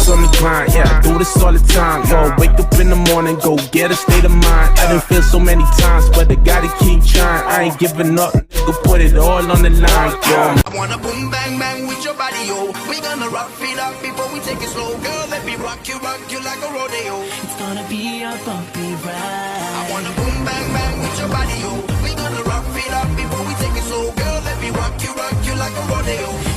on the grind, yeah, I do this all the time. Yo, wake up in the morning, go get a state of mind. I done feel so many times, but I gotta keep trying. I ain't giving up, nigga, put it all on the line, yo. I wanna boom bang bang with your body, yo. We gonna rock it up before we take it slow. Girl, let me rock you like a rodeo. It's gonna be a bumpy ride. I wanna boom bang bang with your body, yo. We gonna rock it up before we take it slow. Girl, let me rock you like a rodeo.